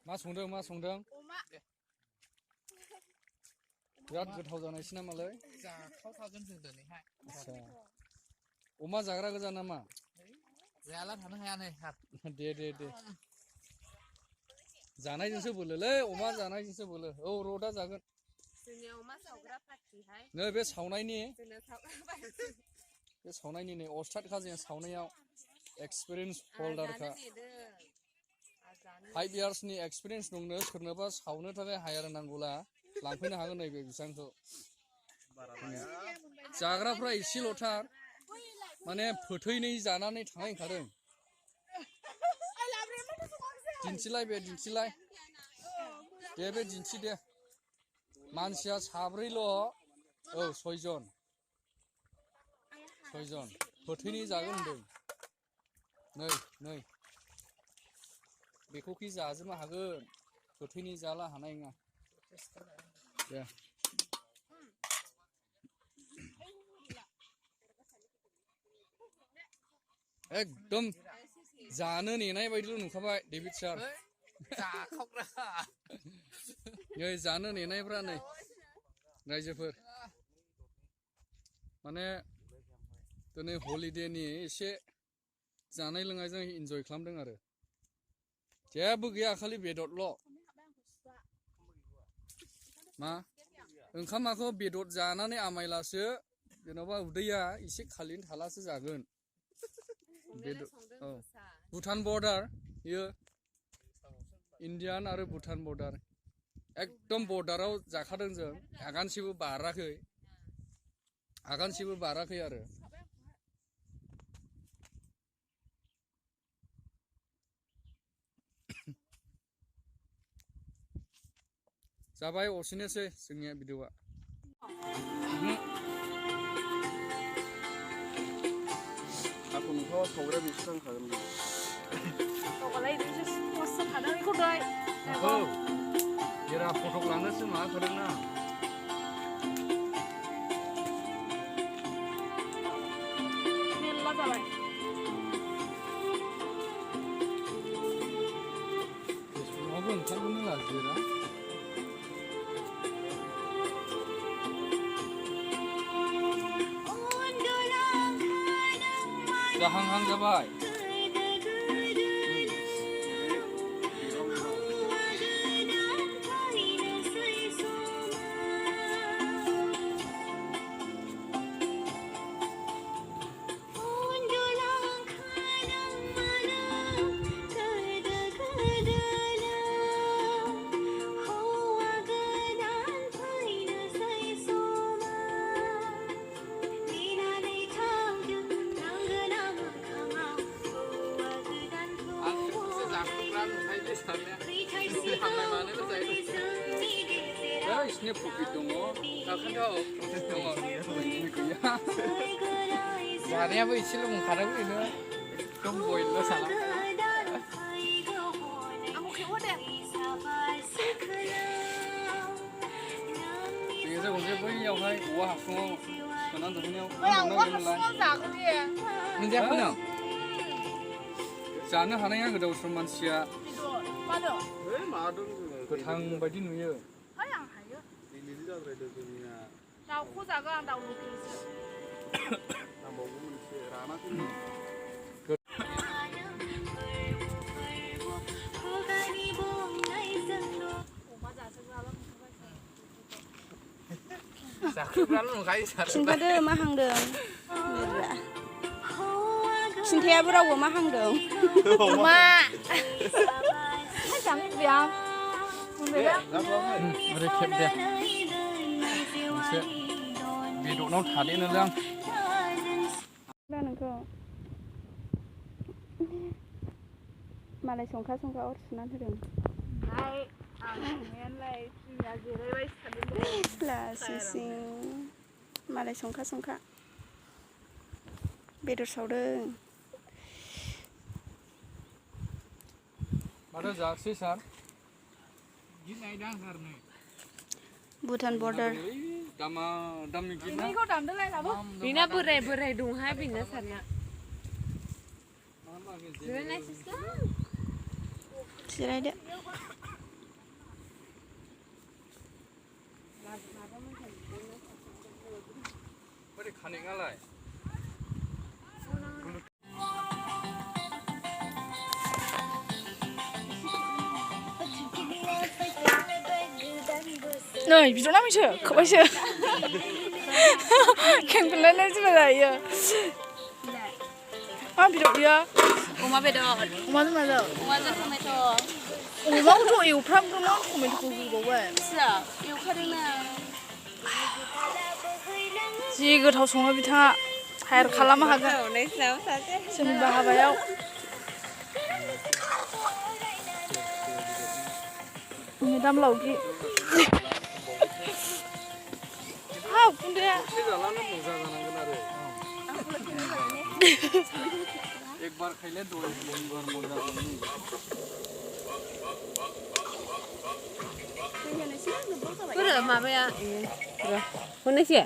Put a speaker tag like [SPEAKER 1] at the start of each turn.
[SPEAKER 1] मा संदों मा संदों बिराद गोथाव जानायसै नामालै
[SPEAKER 2] जाथावथावगोन जों दिनैहाय
[SPEAKER 1] आच्छा अमा जाग्रा गोजा नामा
[SPEAKER 2] जायाला थानो हाया नै
[SPEAKER 1] दे जानायजोंसो बोलोलै अमा जानायजोंसो बोलो औ र'दा जागोन
[SPEAKER 3] जोंनि अमा सावग्रा पार्टिहाय
[SPEAKER 1] नै बे सावनायनि
[SPEAKER 3] जोंना सावग्रा पार्टि
[SPEAKER 1] बे सावनायनि नै अस्तादखा जों सावनायाव एक्सपिरियेन्स हल्डारखा 5 इयार्सनि एक्सपिरियेन्स दंनो सोरनोबा सावनो थाखाय हायार नांगौला लांफैनो हागोन नैबे बिसांखौ जाग्राफ्रा एसेल'थार माने फोथैनै जानानै थांनाय ओंखारदों दिन्थिलाय बे दिन्थिलाय दे बे दिन्थि दे मानसिया साब्रैल' औ 6 जन फोथैनै जागोन होनदों नै बेखौ कि जाजोबनो हागोन फोथैनै जाला हानाय नङा दे एकदम जानो नेनाय बायदिल' नुखाबाय डेभिड सार
[SPEAKER 2] जाखावग्रा
[SPEAKER 1] नै जानो नेनायफ्रा नै रायजोफोर माने दिनै हलिडेनि एसे जानाय लोंनायजों इन्जय खालामदों आरो जेबो गैया खालि बेदरल' मा ओंखामाखौ बेदर जानानै आमायलासो जेन'बा उदैया एसे खालिनो थालासो जागोन बेदर औ भुटान बर्डार बियो इण्डियान आरो भुटान बर्डार एकदम बर्डाराव जाखादों जों आगानसेबो बाराखै आरो जाबाय असेनोसै जोंनिया भिडिअआ
[SPEAKER 4] aku nunggu saudara bisa kan
[SPEAKER 3] Kalau itu masa kadang ikut doi.
[SPEAKER 1] Oh, kira foto langit sih mah kadang na.
[SPEAKER 3] Mela jalan.
[SPEAKER 1] Abang kamu ni lah kira. Dah hang jabai. Ini profit dong, akan tahu.
[SPEAKER 2] जानाया बै एसेल' ओंखारो बेनो एकदम boil' साला
[SPEAKER 3] Aku kewa deh.
[SPEAKER 1] Biasa gongnya बैयावहाय औवा हासुङाव सोनानै दोननायाव
[SPEAKER 3] जागोन दे.
[SPEAKER 2] मोनजायाखै नों
[SPEAKER 1] जानो हानाया गोदाव सम मानसिया
[SPEAKER 3] Mana?
[SPEAKER 1] गोथां बायदि नुयो
[SPEAKER 3] Hayang hayo.
[SPEAKER 4] ini dia ada dunia
[SPEAKER 3] Daunku jaga daun lukis.
[SPEAKER 4] tambah sih rana tuh
[SPEAKER 2] जाख्रुबनानै नुखायो
[SPEAKER 5] खिन्थादो मा हांदों खिन्थायाबो रावबो मा हांदों
[SPEAKER 3] मा jangan biang
[SPEAKER 1] ओरै खेब दे एसे बेदरनाव थादेरनोलां
[SPEAKER 5] नोंखौ मालाय संखा अर सुनानै होदों लासिं मालाय संखा बेदर सावदों
[SPEAKER 1] माथो जायाखिसै सार
[SPEAKER 5] भुटान बर्डार
[SPEAKER 1] दामनि गिना
[SPEAKER 3] Kau damdel lah kamu. Bina berai dong ha bina sana. Berai sisa.
[SPEAKER 5] जिरायदो
[SPEAKER 1] माबायदि खानेङालाय
[SPEAKER 3] नै बिदियाव नामैसो खोबायसो खेंफोरलायनाय जेबो जायो मा बिदियाव बियो
[SPEAKER 5] अमा बेदर
[SPEAKER 3] अमाजों माजों
[SPEAKER 5] अमाजों टमेट'
[SPEAKER 3] अमाखौथ' एवफ्रामदोंमोन टमेट'खौ होबावबाय
[SPEAKER 5] फिसा एवखादोंना
[SPEAKER 3] जि गोथाव सङो बिथाङा हायार खालामनो हागोन सोरनिबा हाबायाव मेदाम लावगि हाब गुन्दैया
[SPEAKER 1] एसे जालानो मजा जानांगोन आरो एक बार खाइले दय बार मजा जानांगोन
[SPEAKER 5] माबाया मोननैसो